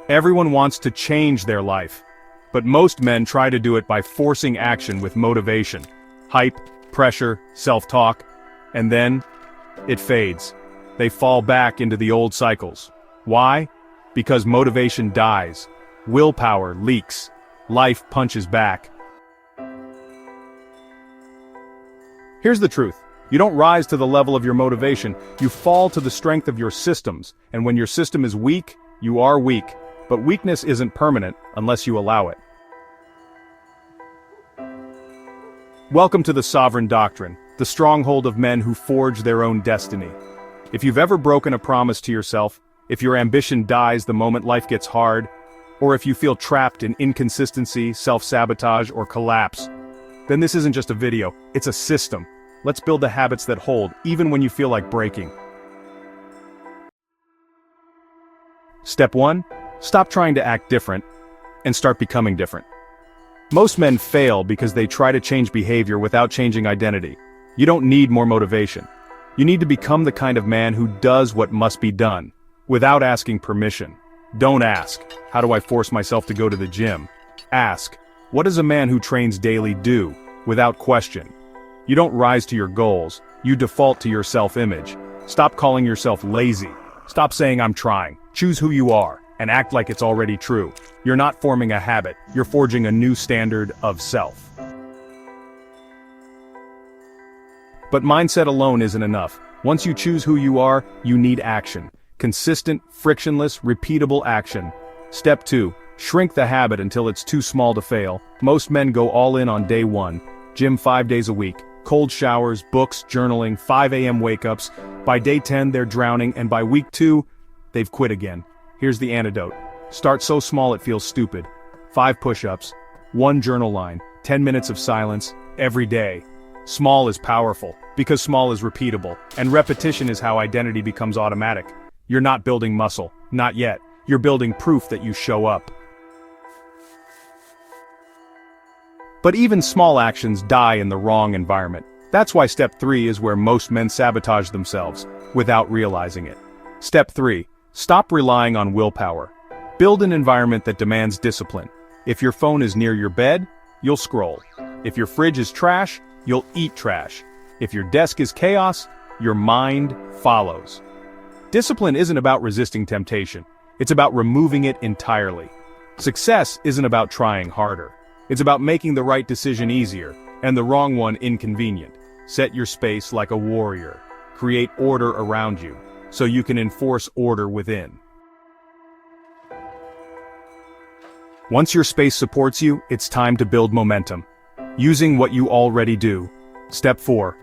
Everyone wants to change their life. But most men try to do it by forcing action with motivation. Hype, pressure, self-talk. And then, it fades. They fall back into the old cycles. Why? Because motivation dies. Willpower leaks. Life punches back. Here's the truth. You don't rise to the level of your motivation, you fall to the strength of your systems, and when your system is weak, you are weak. But weakness isn't permanent unless you allow it. Welcome to the Sovereign Doctrine, the stronghold of men who forge their own destiny. If you've ever broken a promise to yourself, if your ambition dies the moment life gets hard, or if you feel trapped in inconsistency, self-sabotage, or collapse, then this isn't just a video, it's a system. Let's build the habits that hold, even when you feel like breaking. Step 1. Stop trying to act different, and start becoming different. Most men fail because they try to change behavior without changing identity. You don't need more motivation. You need to become the kind of man who does what must be done, without asking permission. Don't ask, how do I force myself to go to the gym? Ask, what does a man who trains daily do, without question? You don't rise to your goals, you default to your self-image. Stop calling yourself lazy. Stop saying I'm trying. Choose who you are, and act like it's already true. You're not forming a habit, you're forging a new standard of self. But mindset alone isn't enough. Once you choose who you are, you need action. Consistent, frictionless, repeatable action. Step 2. Shrink the habit until it's too small to fail. Most men go all in on day 1. Gym 5 days a week. Cold showers, books, journaling, 5 a.m. wake-ups. By day 10, they're drowning, and by week 2, they've quit again. Here's the antidote. Start so small it feels stupid. 5 push-ups, 1 journal line, 10 minutes of silence, every day. Small is powerful, because small is repeatable, and repetition is how identity becomes automatic. You're not building muscle, not yet. You're building proof that you show up. But even small actions die in the wrong environment. That's why step 3 is where most men sabotage themselves, without realizing it. Step 3. Stop relying on willpower. Build an environment that demands discipline. If your phone is near your bed, you'll scroll. If your fridge is trash, you'll eat trash. If your desk is chaos, your mind follows. Discipline isn't about resisting temptation. It's about removing it entirely. Success isn't about trying harder. It's about making the right decision easier, and the wrong one inconvenient. Set your space like a warrior. Create order around you, so you can enforce order within. Once your space supports you, it's time to build momentum. Using what you already do. Step 4.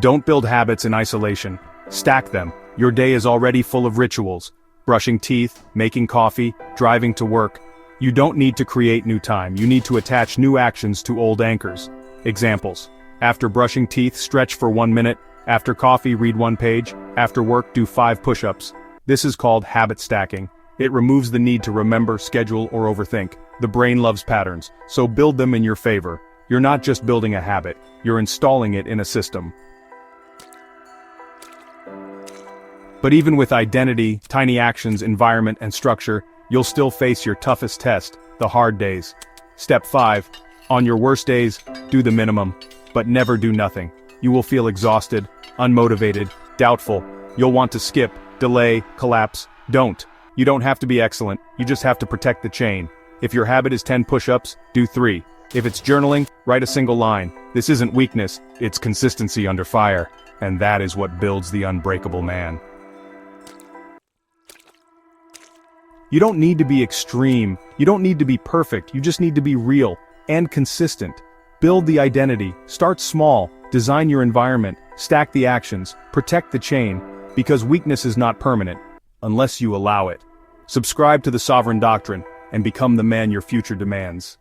Don't build habits in isolation. Stack them. Your day is already full of rituals. Brushing teeth, making coffee, driving to work. You don't need to create new time, you need to attach new actions to old anchors. Examples. After brushing teeth, stretch for 1 minute. After coffee, read 1 page. After work, do 5 push-ups. This is called habit stacking. It removes the need to remember, schedule, or overthink. The brain loves patterns, so build them in your favor. You're not just building a habit, you're installing it in a system. But even with identity, tiny actions, environment, and structure, you'll still face your toughest test, the hard days. Step 5. On your worst days, do the minimum, but never do nothing. You will feel exhausted, unmotivated, doubtful. You'll want to skip, delay, collapse. Don't. You don't have to be excellent, you just have to protect the chain. If your habit is 10 push-ups, do 3. If it's journaling, write a single line. This isn't weakness, it's consistency under fire. And that is what builds the unbreakable man. You don't need to be extreme, you don't need to be perfect, you just need to be real and consistent. Build the identity, start small, design your environment, stack the actions, protect the chain, because weakness is not permanent, unless you allow it. Subscribe to the Sovereign Doctrine, and become the man your future demands.